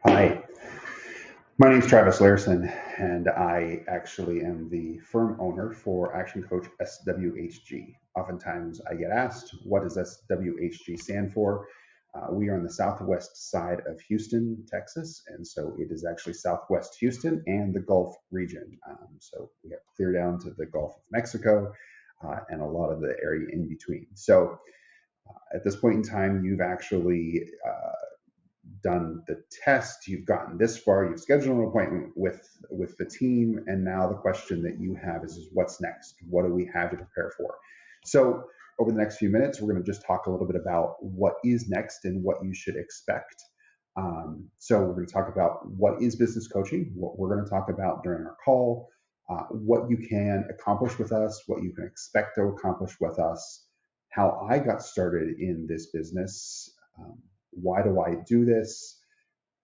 Hi, my name is Travis Larson, and I actually am the firm owner for Action Coach SWHG. Oftentimes I get asked, what does SWHG stand for? We are on the southwest side of Houston, Texas, and so it is actually Southwest Houston and the Gulf region. So we have clear down to the Gulf of Mexico and a lot of the area in between. So at this point in time, you've actually done the test, you've gotten this far, you've scheduled an appointment with the team, and now the question that you have is what's next? What do we have to prepare for? So over the next few minutes, we're going to just talk a little bit about what is next and what you should expect. So we're going to talk about what is business coaching, what we're going to talk about during our call, what you can accomplish with us, what you can expect to accomplish with us, how I got started in this business, why do I do this,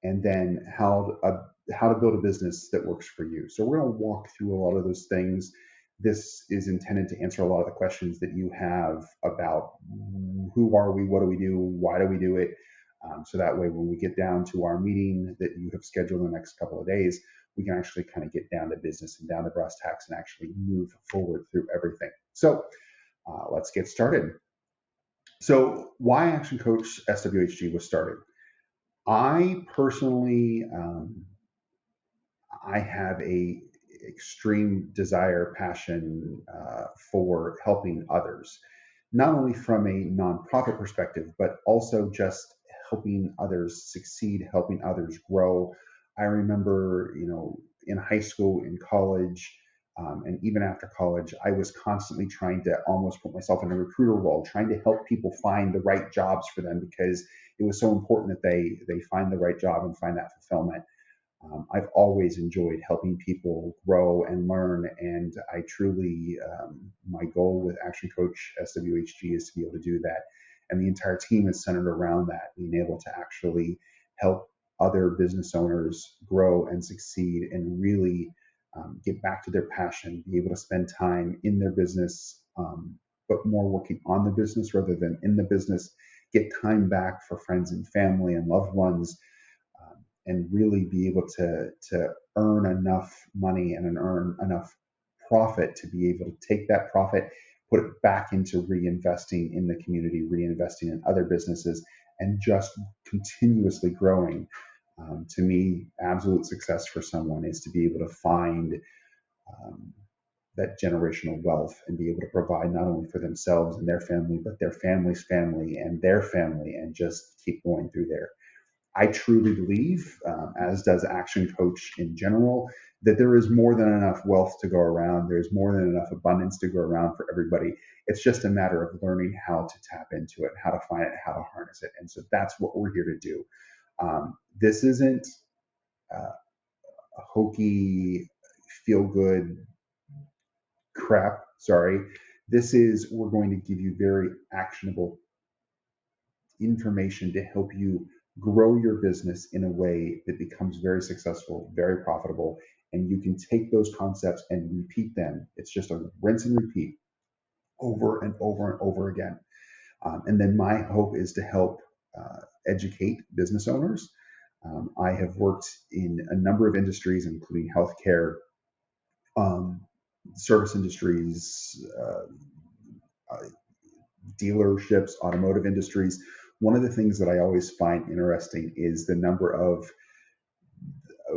and then how to build a business that works for you. So we're going to walk through a lot of those things. This is intended to answer a lot of the questions that you have about who are we, what do we do, why do we do it. So that way, when we get down to our meeting that you have scheduled in the next couple of days, we can actually kind of get down to business and down to brass tacks and actually move forward through everything. So let's get started. So why Action Coach SWHG was started? I personally, I have a extreme desire, passion for helping others, not only from a nonprofit perspective, but also just helping others succeed, helping others grow. I remember, in high school, in college, and even after college, I was constantly trying to almost put myself in a recruiter role, trying to help people find the right jobs for them because it was so important that they find the right job and find that fulfillment. I've always enjoyed helping people grow and learn, and I truly, my goal with Action Coach SWHG is to be able to do that. And the entire team is centered around that, being able to actually help other business owners grow and succeed and really get back to their passion, be able to spend time in their business, but more working on the business rather than in the business, get time back for friends and family and loved ones, and really be able to earn enough money and earn enough profit to be able to take that profit, put it back into reinvesting in the community, reinvesting in other businesses, and just continuously growing. To me, absolute success for someone is to be able to find that generational wealth and be able to provide not only for themselves and their family, but their family's family and their family, and just keep going through there. I truly believe, as does Action Coach in general, that there is more than enough wealth to go around. There's more than enough abundance to go around for everybody. It's just a matter of learning how to tap into it, how to find it, how to harness it. And so that's what we're here to do. This isn't a hokey, feel good crap. Sorry. This is, we're going to give you very actionable information to help you grow your business in a way that becomes very successful, very profitable, and you can take those concepts and repeat them. It's just a rinse and repeat over and over and over again. And then my hope is to help educate business owners. I have worked in a number of industries, including healthcare, service industries, dealerships, automotive industries. One of the things that I always find interesting is the number of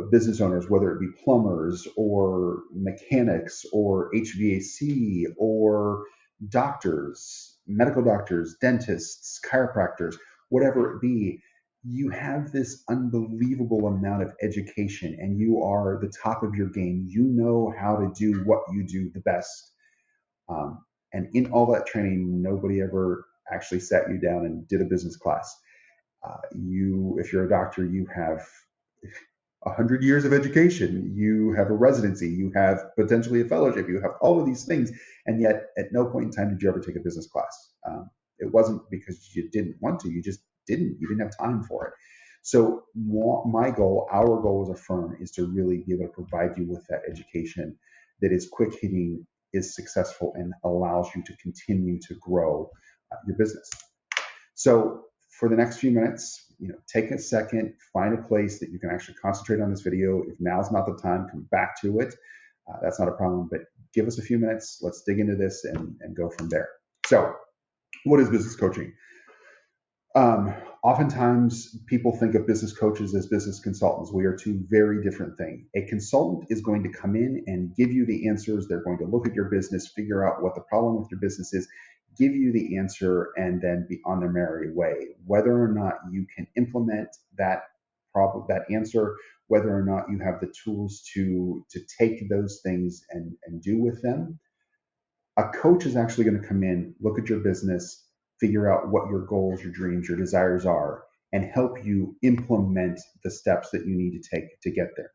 business owners, whether it be plumbers or mechanics or HVAC or doctors, medical doctors, dentists, chiropractors, whatever it be. You have this unbelievable amount of education and you are the top of your game. You know how to do what you do the best. And in all that training, nobody ever actually sat you down and did a business class. If you're a doctor, you have 100 years of education, you have a residency, you have potentially a fellowship, you have all of these things, and yet at no point in time did you ever take a business class. It wasn't because you didn't want to, you just didn't. You didn't have time for it. So my goal, our goal as a firm, is to really be able to provide you with that education that is quick hitting, is successful, and allows you to continue to grow your business. So for the next few minutes, take a second, find a place that you can actually concentrate on this video. If now's not the time, come back to it. That's not a problem, but give us a few minutes. Let's dig into this and go from there. So what is business coaching? Oftentimes people think of business coaches as business consultants. We are two very different things. A consultant is going to come in and give you the answers. They're going to look at your business, figure out what the problem with your business is, give you the answer, and then be on their merry way. Whether or not you can implement that problem, that answer, whether or not you have the tools to take those things and do with them, a coach is actually going to come in, look at your business, figure out what your goals, your dreams, your desires are, and help you implement the steps that you need to take to get there.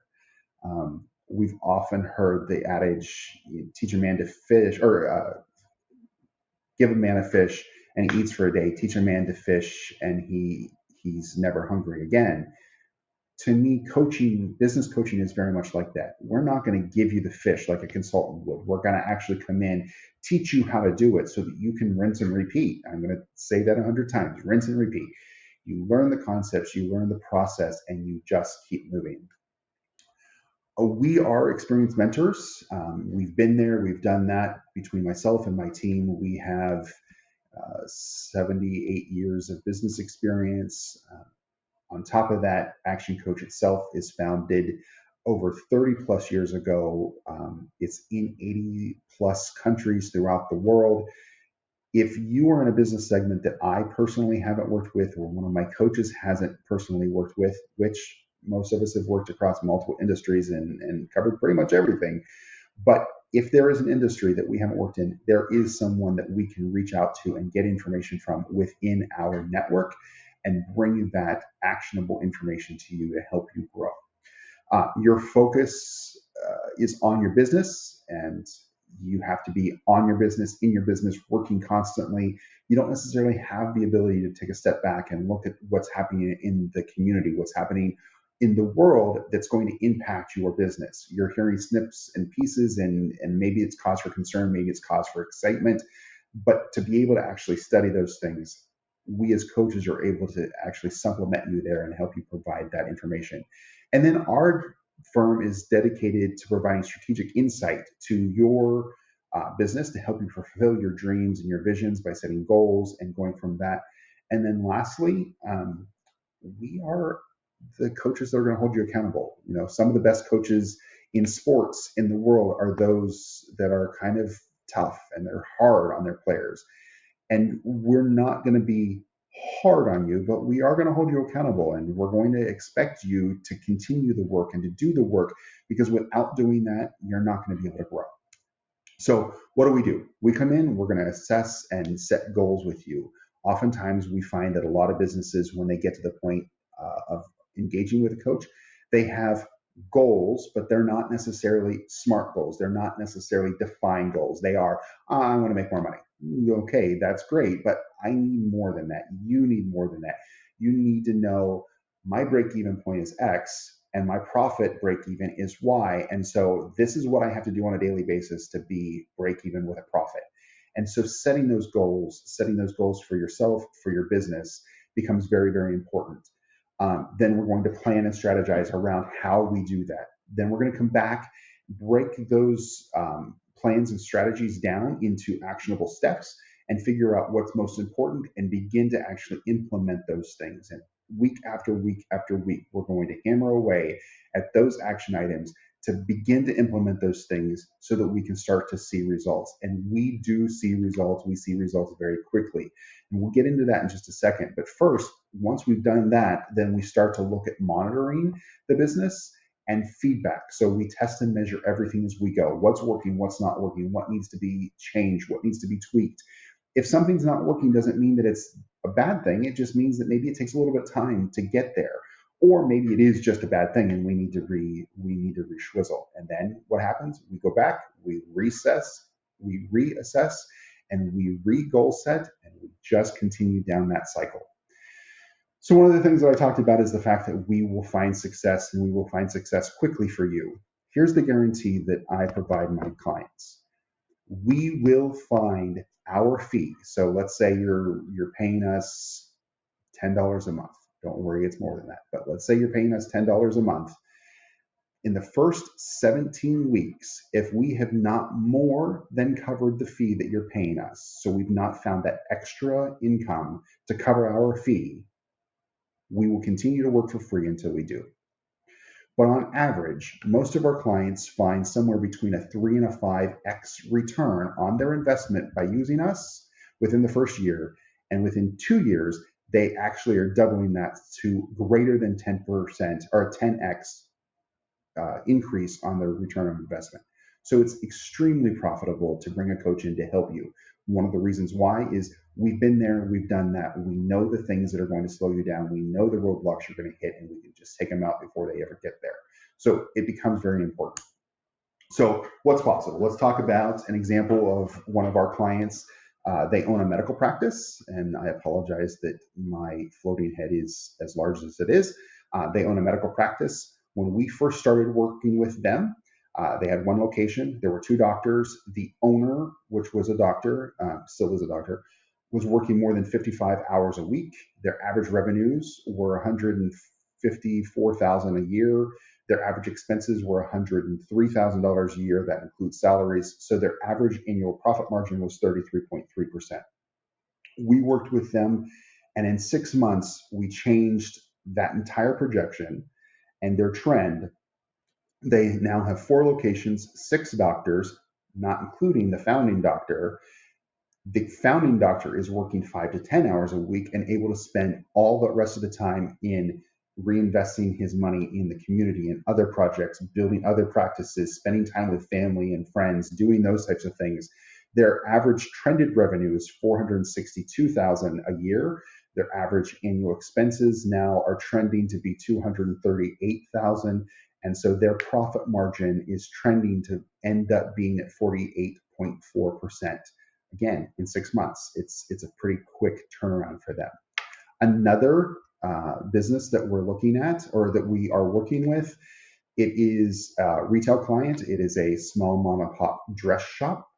We've often heard the adage, teach a man to fish, or give a man a fish and he eats for a day, teach a man to fish and he's never hungry again. To me, business coaching is very much like that. We're not going to give you the fish like a consultant would. We're going to actually come in, teach you how to do it so that you can rinse and repeat. I'm going to say that 100 times, rinse and repeat. You learn the concepts, you learn the process, and you just keep moving. We are experienced mentors. We've been there, we've done that. Between myself and my team, we have 78 years of business experience. On top of that, Action Coach itself is founded over 30 plus years ago. It's in 80 plus countries throughout the world. If you are in a business segment that I personally haven't worked with, or one of my coaches hasn't personally worked with, which most of us have worked across multiple industries and covered pretty much everything. But if there is an industry that we haven't worked in, there is someone that we can reach out to and get information from within our network and bring that actionable information to you to help you grow. Your focus is on your business, and you have to be on your business, in your business, working constantly. You don't necessarily have the ability to take a step back and look at what's happening in the community, what's happening in the world that's going to impact your business. You're hearing snips and pieces, and maybe it's cause for concern, maybe it's cause for excitement, but to be able to actually study those things, we as coaches are able to actually supplement you there and help you provide that information. And then our firm is dedicated to providing strategic insight to your business to help you fulfill your dreams and your visions by setting goals and going from that. And then lastly, we are the coaches that are going to hold you accountable. Some of the best coaches in sports in the world are those that are kind of tough and they're hard on their players. And we're not going to be hard on you, but we are going to hold you accountable, and we're going to expect you to continue the work and to do the work, because without doing that, you're not going to be able to grow. So what do? We come in, we're going to assess and set goals with you. Oftentimes we find that a lot of businesses, when they get to the point of engaging with a coach, they have goals, but they're not necessarily SMART goals. They're not necessarily defined goals. They are, I want to make more money. Okay, that's great, but I need more than that. You need more than that. You need to know my break-even point is X and my profit break-even is Y. And so this is what I have to do on a daily basis to be break-even with a profit. And so setting those goals for yourself, for your business, becomes very, very important. Then we're going to plan and strategize around how we do that. Then we're going to come back, break those plans and strategies down into actionable steps and figure out what's most important and begin to actually implement those things. And week after week after week, we're going to hammer away at those action items to begin to implement those things so that we can start to see results. And we do see results. We see results very quickly. And we'll get into that in just a second. But first, once we've done that, then we start to look at monitoring the business and feedback. So we test and measure everything as we go. What's working, what's not working, what needs to be changed, what needs to be tweaked. If something's not working, doesn't mean that it's a bad thing. It just means that maybe it takes a little bit of time to get there. Or maybe it is just a bad thing and we need to reschwizzle. And then what happens? We go back, we reassess, and we re-goal set, and we just continue down that cycle. So one of the things that I talked about is the fact that we will find success, and we will find success quickly for you. Here's the guarantee that I provide my clients. We will find our fee. So let's say you're paying us $10 a month. Don't worry, it's more than that. But let's say you're paying us $10 a month. In the first 17 weeks, if we have not more than covered the fee that you're paying us, so we've not found that extra income to cover our fee, we will continue to work for free until we do. But on average, most of our clients find somewhere between a 3 and a 5x return on their investment by using us within the first year. And within 2 years, they actually are doubling that to greater than 10% or 10x increase on their return on investment. So it's extremely profitable to bring a coach in to help you. One of the reasons why is we've been there, we've done that. We know the things that are going to slow you down. We know the roadblocks you're going to hit, and we can just take them out before they ever get there. So it becomes very important. So what's possible? Let's talk about an example of one of our clients. They own a medical practice, and I apologize that my floating head is as large as it is. They own a medical practice. When we first started working with them, they had one location. There were two doctors. The owner, which was a doctor, still is a doctor, was working more than 55 hours a week. Their average revenues were $154,000 a year. Their average expenses were $103,000 a year. That includes salaries. So their average annual profit margin was 33.3%. We worked with them, and in 6 months, we changed that entire projection and their trend. They now have 4 locations, 6 doctors, not including the founding doctor. The founding doctor is working 5 to 10 hours a week and able to spend all the rest of the time in reinvesting his money in the community and other projects, building other practices, spending time with family and friends, doing those types of things. Their average trended revenue is $462,000 a year. Their average annual expenses now are trending to be $238,000. And so their profit margin is trending to end up being at 48.4%. Again, in 6 months, it's a pretty quick turnaround for them. Another business that we're looking at or that we are working with, it is a retail client. It is a small mom and pop dress shop.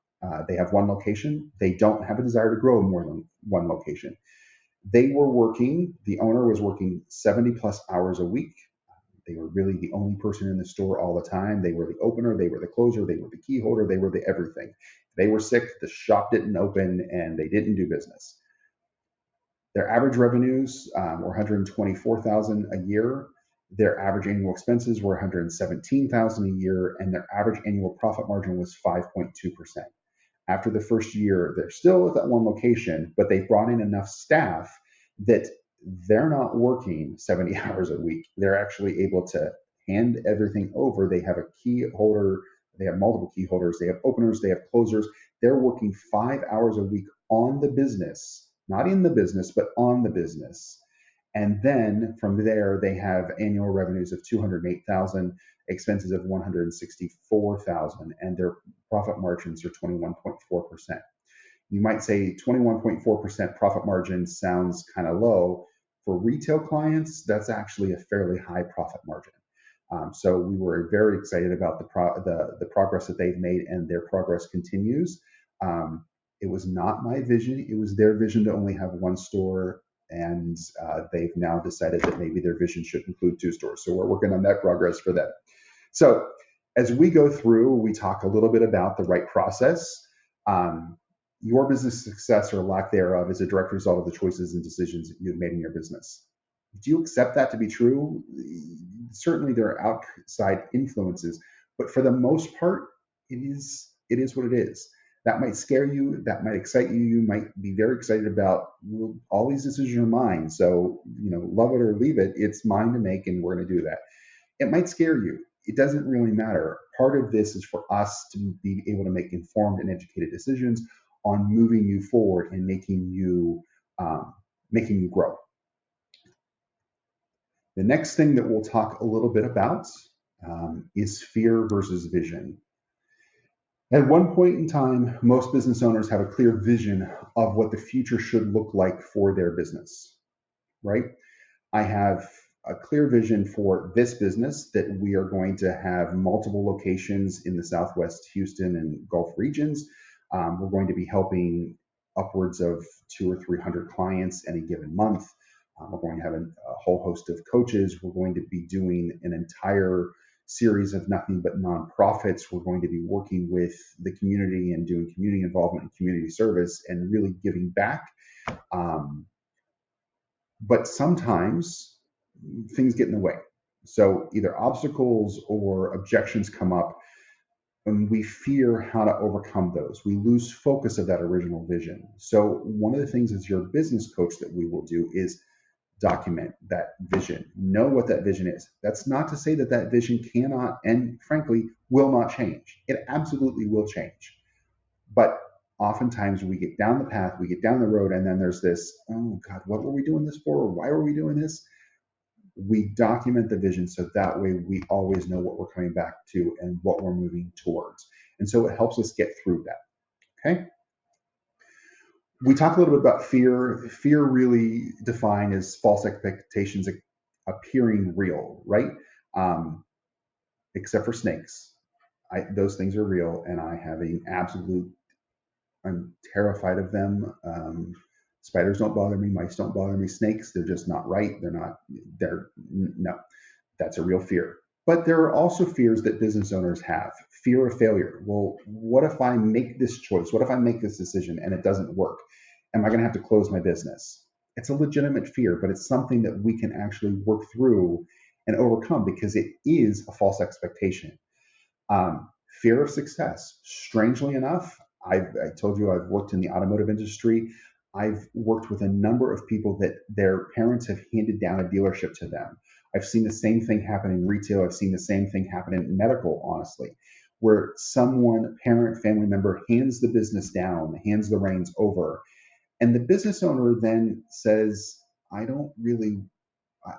They have one location. They don't have a desire to grow more than one location. The owner was working 70 plus hours a week. They were really the only person in the store all the time. They were the opener, they were the closer, they were the key holder, they were the everything. If they were sick, the shop didn't open and they didn't do business. Their average revenues were $124,000 a year. Their average annual expenses were $117,000 a year, and their average annual profit margin was 5.2%. After the first year, they're still at that one location, but they've brought in enough staff that they're not working 70 hours a week. They're actually able to hand everything over. They have a key holder. They have multiple key holders. They have openers. They have closers. They're working 5 hours a week on the business, not in the business, but on the business. And then from there, they have annual revenues of $208,000, expenses of $164,000, and their profit margins are 21.4%. You might say 21.4% profit margin sounds kind of low. For retail clients, that's actually a fairly high profit margin. So we were very excited about the progress that they've made, and their progress continues. It was not my vision. It was their vision to only have one store, and they've now decided that maybe their vision should include 2 stores. So we're working on that progress for them. So as we go through, we talk a little bit about the right process. Your business success or lack thereof is a direct result of the choices and decisions that you've made in your business. Do you accept that to be true? Certainly there are outside influences, but for the most part, it is what it is. That might scare you, that might excite you, you might be very excited about, well, all these decisions are mine. So, love it or leave it, it's mine to make, and we're going to do that. It might scare you. It doesn't really matter. Part of this is for us to be able to make informed and educated decisions on moving you forward and making you grow. The next thing that we'll talk a little bit about is fear versus vision. At one point in time, most business owners have a clear vision of what the future should look like for their business, right? I have a clear vision for this business that we are going to have multiple locations in the Southwest Houston and Gulf regions. We're going to be helping upwards of 200 or 300 clients any given month. We're going to have a whole host of coaches. We're going to be doing an entire series of nothing but nonprofits. We're going to be working with the community and doing community involvement and community service and really giving back. Um, but sometimes things get in the way. So either obstacles or objections come up, and we fear how to overcome those. We lose focus of that original vision. So one of the things as your business coach that we will do is document that vision. Know what that vision is. That's not to say that that vision cannot and frankly will not change. It absolutely will change. But oftentimes we get down the path, we get down the road, and then there's this, oh God, what were we doing this for? Why were we doing this? We document the vision so that way we always know what we're coming back to and what we're moving towards. And so it helps us get through that. Okay. We talk a little bit about fear. Fear really defined as false expectations appearing real, right? Um, except for snakes. Those things are real, and I have an absolute, I'm terrified of them. Spiders don't bother me, mice don't bother me, snakes, they're just not right. No, that's a real fear. But there are also fears that business owners have. Fear of failure. Well, what if I make this choice? What if I make this decision and it doesn't work? Am I going to have to close my business? It's a legitimate fear, but it's something that we can actually work through and overcome because it is a false expectation. Fear of success. Strangely enough, I told you I've worked in the automotive industry. I've worked with a number of people that their parents have handed down a dealership to them. I've seen the same thing happen in retail. I've seen the same thing happen in medical, honestly, where someone, parent, family member, hands the business down, hands the reins over. And the business owner then says, I don't really,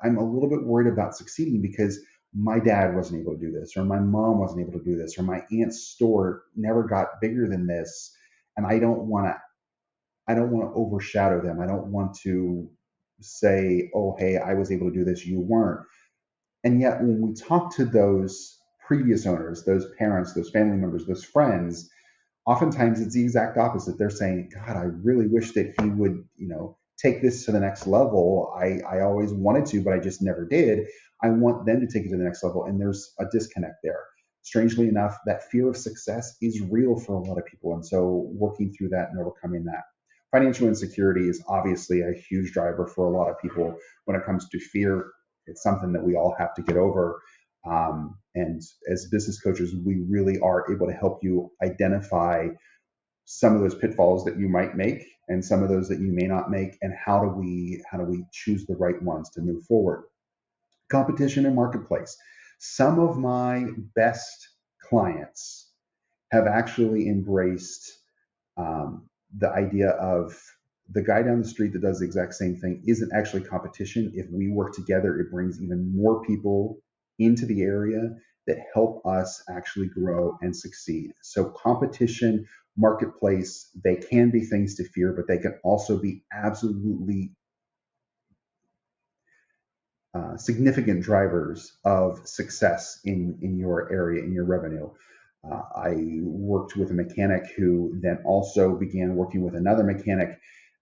I'm a little bit worried about succeeding because my dad wasn't able to do this, or my mom wasn't able to do this, or my aunt's store never got bigger than this. And I don't want to overshadow them. I don't want to say, oh, hey, I was able to do this, you weren't. And yet, when we talk to those previous owners, those parents, those family members, those friends, oftentimes it's the exact opposite. They're saying, God, I really wish that he would, take this to the next level. I always wanted to, but I just never did. I want them to take it to the next level. And there's a disconnect there. Strangely enough, that fear of success is real for a lot of people. And so working through that and overcoming that. Financial insecurity is obviously a huge driver for a lot of people when it comes to fear. It's something that we all have to get over. And as business coaches, we really are able to help you identify some of those pitfalls that you might make and some of those that you may not make, and how do we choose the right ones to move forward. Competition and marketplace. Some of my best clients have actually embraced the idea of the guy down the street that does the exact same thing isn't actually competition. If we work together, it brings even more people into the area that help us actually grow and succeed. So competition, marketplace, they can be things to fear, but they can also be absolutely significant drivers of success in your area, in your revenue. I worked with a mechanic who then also began working with another mechanic.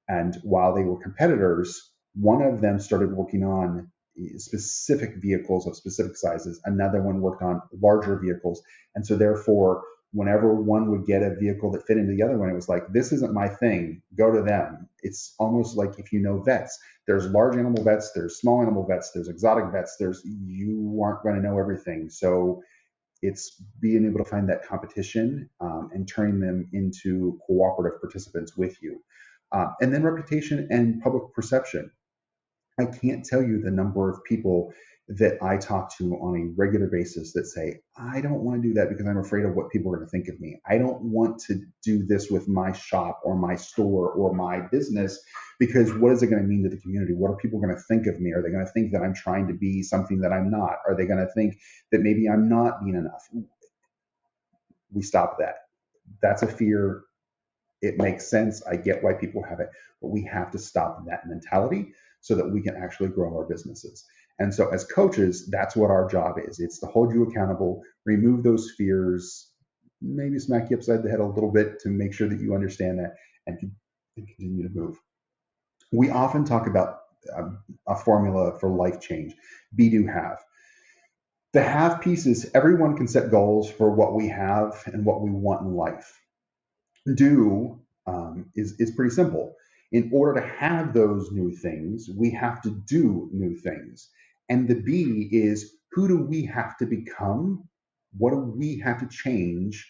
And while they were competitors, one of them started working on specific vehicles of specific sizes. Another one worked on larger vehicles. And so therefore, whenever one would get a vehicle that fit into the other one, it was like, this isn't my thing, go to them. It's almost like if you know vets, there's large animal vets, there's small animal vets, there's exotic vets, you aren't going to know everything. So it's being able to find that competition and turning them into cooperative participants with you. And then reputation and public perception. I can't tell you the number of people that I talk to on a regular basis that say, I don't want to do that because I'm afraid of what people are going to think of me. I don't want to do this with my shop or my store or my business because what is it going to mean to the community? What are people going to think of me? Are they going to think that I'm trying to be something that I'm not? Are they going to think that maybe I'm not being enough? We stop that. That's a fear. It makes sense. I get why people have it, but we have to stop that mentality so that we can actually grow our businesses. And so as coaches, that's what our job is. It's to hold you accountable, remove those fears, maybe smack you upside the head a little bit to make sure that you understand that and continue to move. We often talk about a formula for life change. Be, do, have. The have piece is everyone can set goals for what we have and what we want in life. Do is pretty simple. In order to have those new things, we have to do new things. And the be is, who do we have to become? What do we have to change?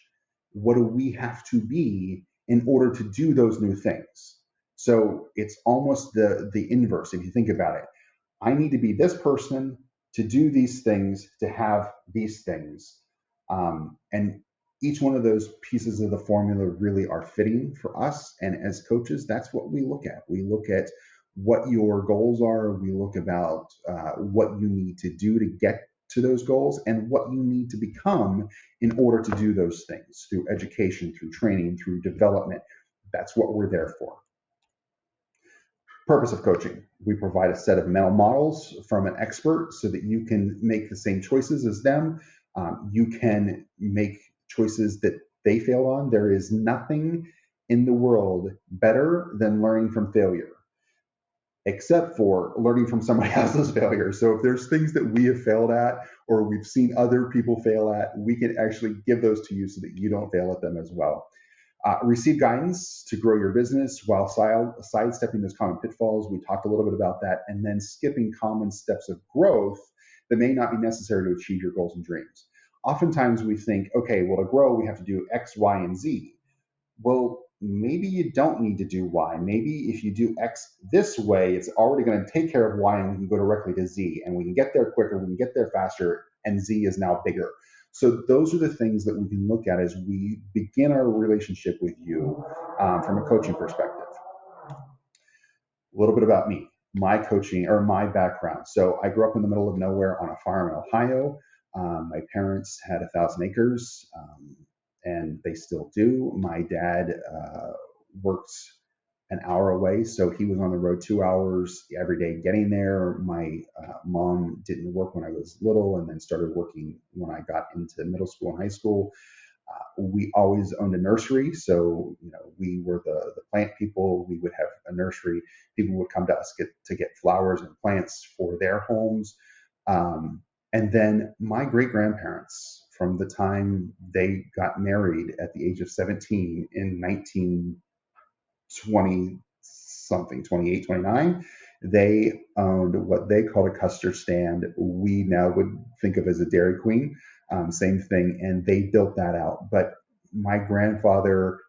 What do we have to be in order to do those new things? So it's almost the inverse if you think about it. I need to be this person to do these things, to have these things. And each one of those pieces of the formula really are fitting for us. And as coaches, that's what we look at. We look at what your goals are. We look about what you need to do to get to those goals and what you need to become in order to do those things through education, through training, through development. That's what we're there for. Purpose of coaching. We provide a set of mental models from an expert so that you can make the same choices as them. You can make choices that they failed on. There is nothing in the world better than learning from failure, except for learning from somebody else's failure. So if there's things that we have failed at or we've seen other people fail at, we can actually give those to you so that you don't fail at them as well. Receive guidance to grow your business while sidestepping those common pitfalls. We talked a little bit about that. And then skipping common steps of growth that may not be necessary to achieve your goals and dreams. Oftentimes we think, okay, well, to grow, we have to do X, Y, and Z. Well, maybe you don't need to do Y. Maybe if you do X this way, it's already going to take care of Y and we can go directly to Z. And we can get there quicker, we can get there faster, and Z is now bigger. So those are the things that we can look at as we begin our relationship with you from a coaching perspective. A little bit about me, my coaching or my background. So I grew up in the middle of nowhere on a farm in Ohio. My parents had 1,000 acres, and they still do. My dad worked an hour away, so he was on the road 2 hours every day getting there. My mom didn't work when I was little and then started working when I got into middle school and high school. We always owned a nursery, so we were the plant people. We would have a nursery. People would come to us to get flowers and plants for their homes. And then my great-grandparents, from the time they got married at the age of 17 in 1920 something, 28, 29, they owned what they called a custard stand. We now would think of as a Dairy Queen, same thing, and they built that out. But my great-grandfather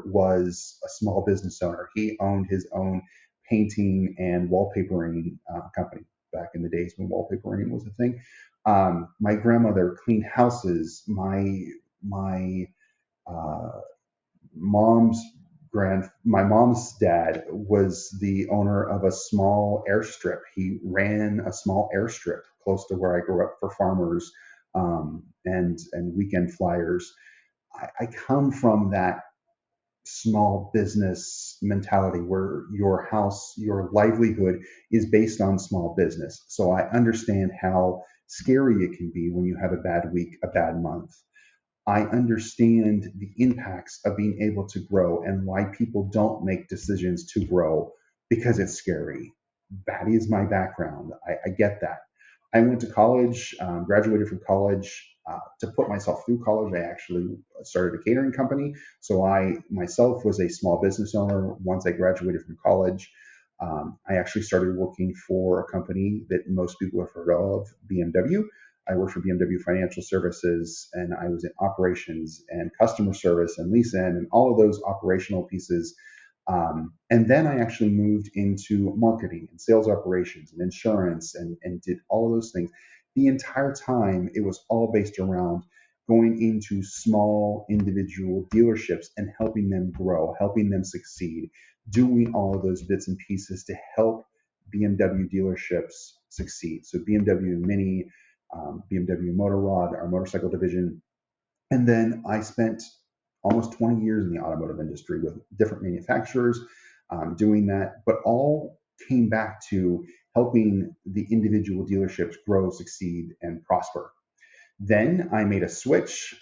was a small business owner. He owned his own painting and wallpapering company back in the days when wallpapering was a thing. My grandmother cleaned houses. My mom's my mom's dad was the owner of a small airstrip. He ran a small airstrip close to where I grew up for farmers and weekend flyers. I come from that small business mentality where your house, your livelihood is based on small business. So I understand how scary it can be when you have a bad week, a bad month. I understand the impacts of being able to grow and why people don't make decisions to grow because it's scary. That is my background. I get that. I went to college, graduated from college. To put myself through college, I actually started a catering company. So I myself was a small business owner once I graduated from college. I actually started working for a company that most people have heard of, BMW. I worked for BMW Financial Services, and I was in operations and customer service and lease end and all of those operational pieces. And then I actually moved into marketing and sales operations and insurance and did all of those things. The entire time, it was all based around going into small individual dealerships and helping them grow, helping them succeed, doing all of those bits and pieces to help BMW dealerships succeed. So BMW Mini, BMW Motorrad, our motorcycle division. And then I spent almost 20 years in the automotive industry with different manufacturers doing that, but all came back to helping the individual dealerships grow, succeed, and prosper. Then I made a switch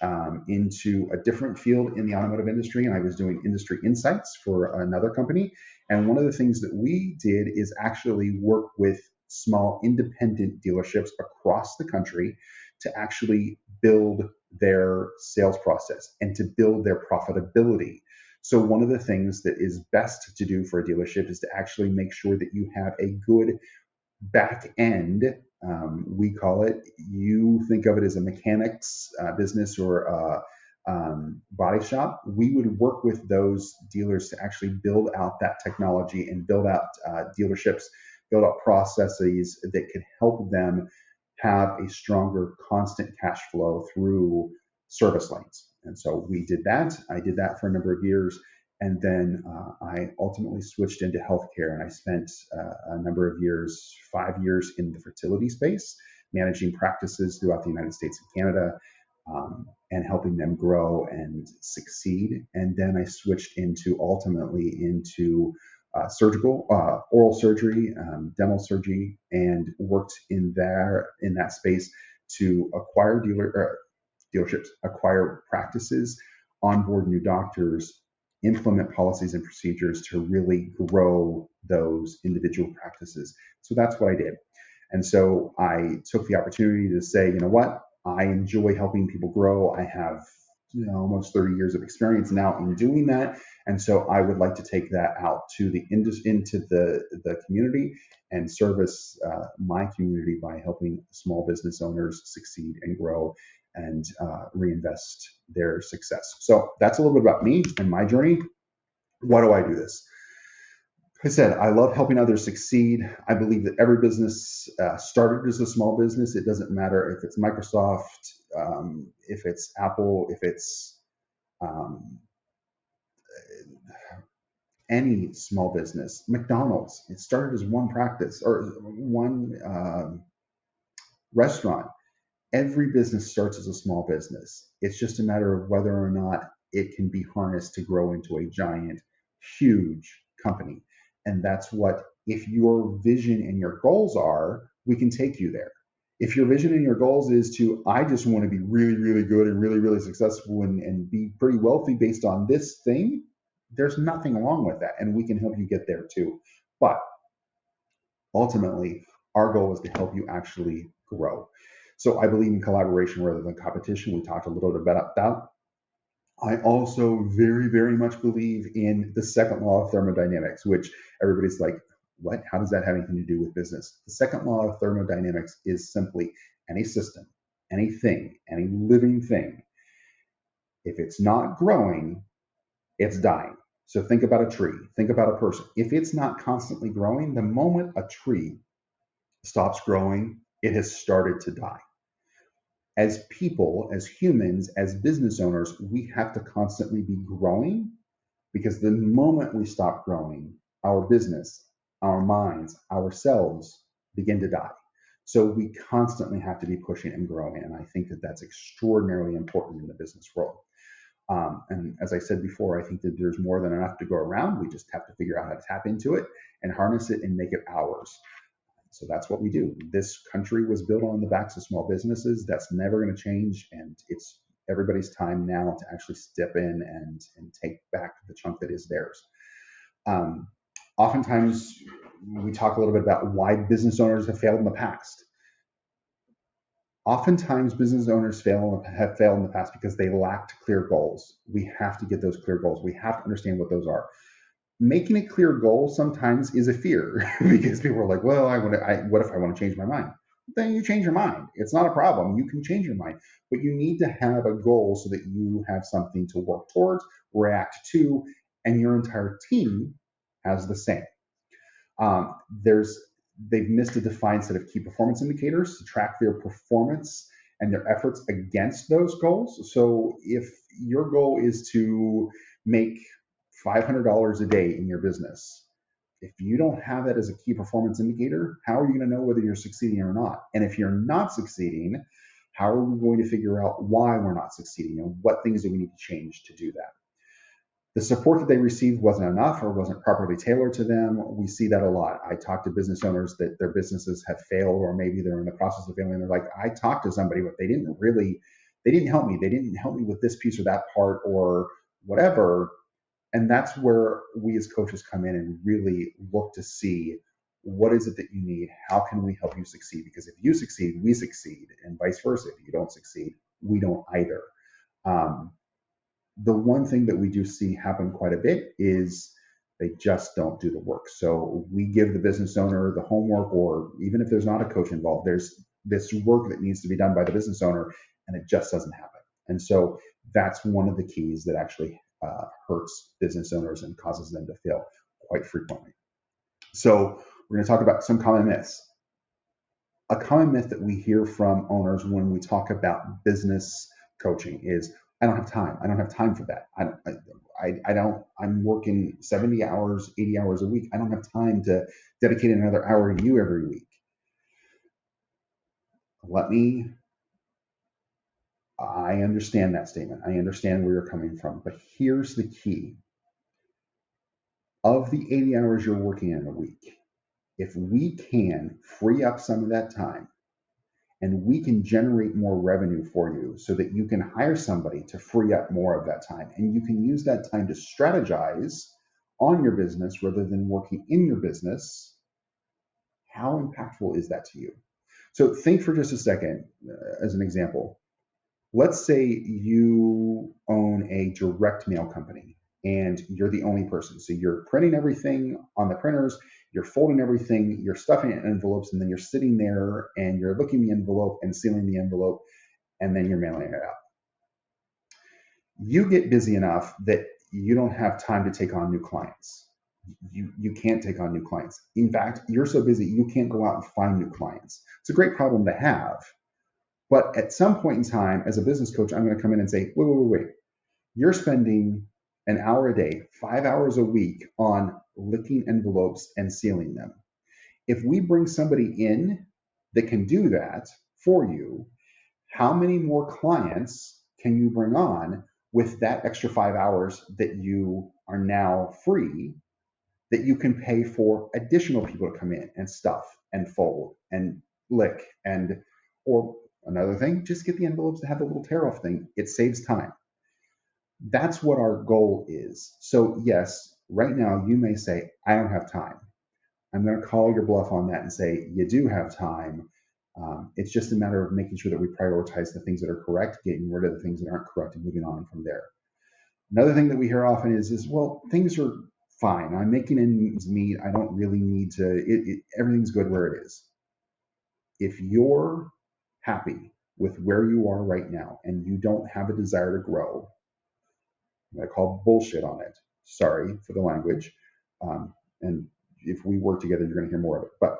into a different field in the automotive industry, and I was doing industry insights for another company. And one of the things that we did is actually work with small independent dealerships across the country to actually build their sales process and to build their profitability. So, one of the things that is best to do for a dealership is to actually make sure that you have a good back end. We call it, you think of it as a mechanics business or a body shop. We would work with those dealers to actually build out that technology and build out dealerships, build out processes that could help them have a stronger constant cash flow through service lanes. And so we did that. I did that for a number of years. And then I ultimately switched into healthcare, and I spent a number of years, 5 years in the fertility space, managing practices throughout the United States and Canada, and helping them grow and succeed. And then I switched into ultimately into surgical, oral surgery, dental surgery, and worked in that space to acquire dealerships, acquire practices, onboard new doctors, implement policies and procedures to really grow those individual practices. So that's what I did. And so I took the opportunity to say, you know what, I enjoy helping people grow. I have almost 30 years of experience now in doing that. And so I would like to take that out to into the community and service my community by helping small business owners succeed and grow and reinvest their success. So that's a little bit about me and my journey. Why do I do this? Like I said, I love helping others succeed. I believe that every business started as a small business. It doesn't matter if it's Microsoft, if it's Apple, if it's um, any small business, McDonald's. It started as one practice or one restaurant. Every business starts as a small business. It's just a matter of whether or not it can be harnessed to grow into a giant, huge company. And that's what, if your vision and your goals are, we can take you there. If your vision and your goals is to, I just want to be really, really good and really, really successful and be pretty wealthy based on this thing, there's nothing wrong with that. And we can help you get there too. But ultimately, our goal is to help you actually grow. So I believe in collaboration rather than competition. We talked a little bit about that. I also very, very much believe in the second law of thermodynamics, which everybody's like, what? How does that have anything to do with business? The second law of thermodynamics is simply any system, anything, any living thing, if it's not growing, it's dying. So think about a tree, think about a person. If it's not constantly growing, the moment a tree stops growing, it has started to die. As people, as humans, as business owners, we have to constantly be growing, because the moment we stop growing, our business, our minds, ourselves begin to die. So we constantly have to be pushing and growing. And I think that that's extraordinarily important in the business world. And as I said before, I think that there's more than enough to go around. We just have to figure out how to tap into it and harness it and make it ours. So that's what we do. This country was built on the backs of small businesses. That's never going to change. And it's everybody's time now to actually step in and take back the chunk that is theirs. Oftentimes, we talk a little bit about why business owners have failed in the past. Oftentimes, business owners have failed in the past because they lacked clear goals. We have to get those clear goals. We have to understand what those are. Making a clear goal sometimes is a fear because people are like, well, what if I want to change my mind? Then you change your mind. It's not a problem. You can change your mind, but you need to have a goal so that you have something to work towards, react to, and your entire team has the same. They've missed a defined set of key performance indicators to track their performance and their efforts against those goals. So if your goal is to make $500 a day in your business, if you don't have that as a key performance indicator, how are you going to know whether you're succeeding or not? And if you're not succeeding, how are we going to figure out why we're not succeeding and what things do we need to change to do that? the support that they received wasn't enough or wasn't properly tailored to them. We see that a lot. I talk to business owners that their businesses have failed, or maybe they're in the process of failing. And they're like, I talked to somebody, but they didn't help me. They didn't help me with this piece or that part or whatever. And that's where we as coaches come in and really look to see what is it that you need? How can we help you succeed? Because if you succeed, we succeed, and vice versa. If you don't succeed, we don't either. Um, the one thing that we do see happen quite a bit is they just don't do the work. So we give the business owner the homework, or even if there's not a coach involved, there's this work that needs to be done by the business owner, and it just doesn't happen. And so that's one of the keys that actually hurts business owners and causes them to fail quite frequently. So we're going to talk about some common myths. A common myth that we hear from owners when we talk about business coaching is, I don't have time. I don't have time for that. I don't, I'm working 70 hours, 80 hours a week. I don't have time to dedicate another hour to you every week. I understand that statement. I understand where you're coming from, but here's the key. Of the 80 hours you're working in a week, if we can free up some of that time and we can generate more revenue for you so that you can hire somebody to free up more of that time, and you can use that time to strategize on your business rather than working in your business, how impactful is that to you? So think for just a second, as an example. Let's say you own a direct mail company and you're the only person. So you're printing everything on the printers, you're folding everything, you're stuffing it in envelopes, and then you're sitting there and you're looking the envelope and sealing the envelope, and then you're mailing it out. You get busy enough that you don't have time to take on new clients. You can't take on new clients. In fact, you're so busy you can't go out and find new clients. It's a great problem to have. But at some point in time, as a business coach, I'm going to come in and say, wait. You're spending an hour a day, 5 hours a week on licking envelopes and sealing them. If we bring somebody in that can do that for you, how many more clients can you bring on with that extra 5 hours that you are now free, that you can pay for additional people to come in and stuff and fold and lick and, or another thing, just get the envelopes to have the little tear off thing. It saves time. That's what our goal is. So yes, right now you may say, I don't have time. I'm going to call your bluff on that and say, you do have time. It's just a matter of making sure that we prioritize the things that are correct, getting rid of the things that aren't correct, and moving on from there. Another thing that we hear often is well, things are fine. I'm making ends meet. I don't really need to, everything's good where it is. If you're happy with where you are right now and you don't have a desire to grow, I'm going to call bullshit on it. Sorry for the language. And if we work together, you're going to hear more of it. But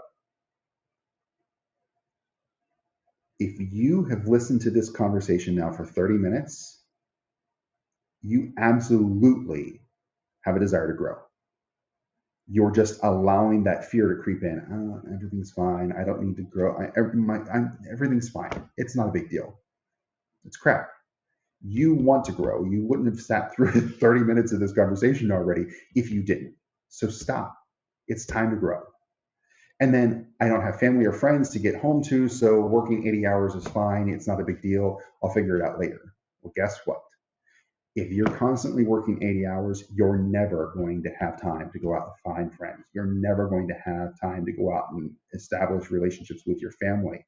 if you have listened to this conversation now for 30 minutes, you absolutely have a desire to grow. You're just allowing that fear to creep in. Oh, everything's fine. I don't need to grow. Everything's fine. It's not a big deal. It's crap. You want to grow. You wouldn't have sat through 30 minutes of this conversation already if you didn't. So stop. It's time to grow. And then I don't have family or friends to get home to, so working 80 hours is fine. It's not a big deal. I'll figure it out later. Well, guess what? If you're constantly working 80 hours, you're never going to have time to go out and find friends. You're never going to have time to go out and establish relationships with your family.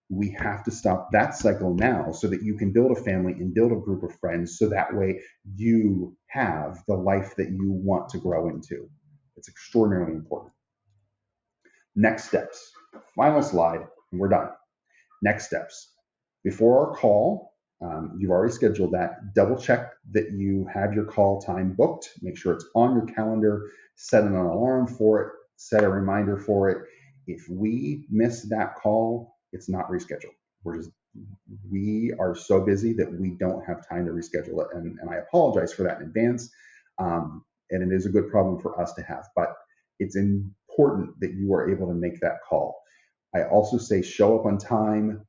We have to stop that cycle now so that you can build a family and build a group of friends, so that way you have the life that you want to grow into. It's extraordinarily important. Next steps. Final slide, and we're done. Next steps. Before our call, you've already scheduled that. Double check that you have your call time booked. Make sure it's on your calendar. Set an alarm for it. Set a reminder for it. If we miss that call, it's not rescheduled. We are so busy that we don't have time to reschedule it. And I apologize for that in advance. And it is a good problem for us to have, but it's important that you are able to make that call. I also say show up on time.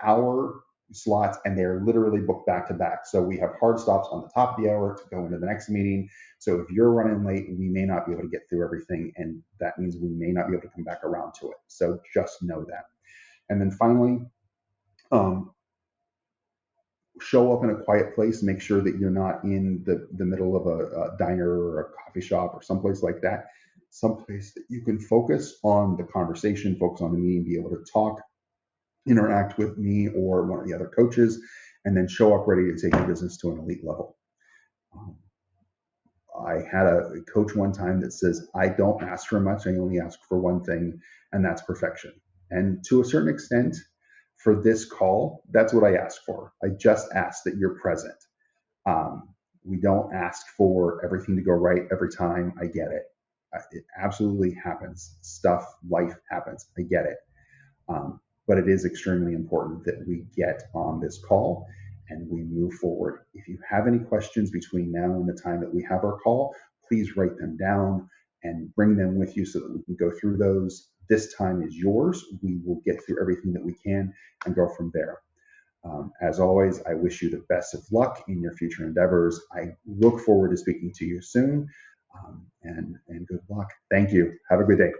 Our slots, and they're literally booked back to back. So we have hard stops on the top of the hour to go into the next meeting. So if you're running late, we may not be able to get through everything, and that means we may not be able to come back around to it. So just know that. And then finally, um, show up in a quiet place. Make sure that you're not in the middle of a diner or a coffee shop or someplace like that. Someplace that you can focus on the conversation, focus on the meeting, be able to talk, interact with me or one of the other coaches, and then show up ready to take your business to an elite level. Um, I had a coach one time that says, I don't ask for much, I only ask for one thing, and that's perfection. And to a certain extent, for this call, that's what I ask for. I just ask that you're present. We don't ask for everything to go right every time. I get it. It absolutely happens. Stuff, life happens. I get it. But it is extremely important that we get on this call and we move forward. If you have any questions between now and the time that we have our call, please write them down and bring them with you so that we can go through those. This time is yours. We will get through everything that we can and go from there. As always, I wish you the best of luck in your future endeavors. I look forward to speaking to you soon, and good luck. Thank you. Have a good day.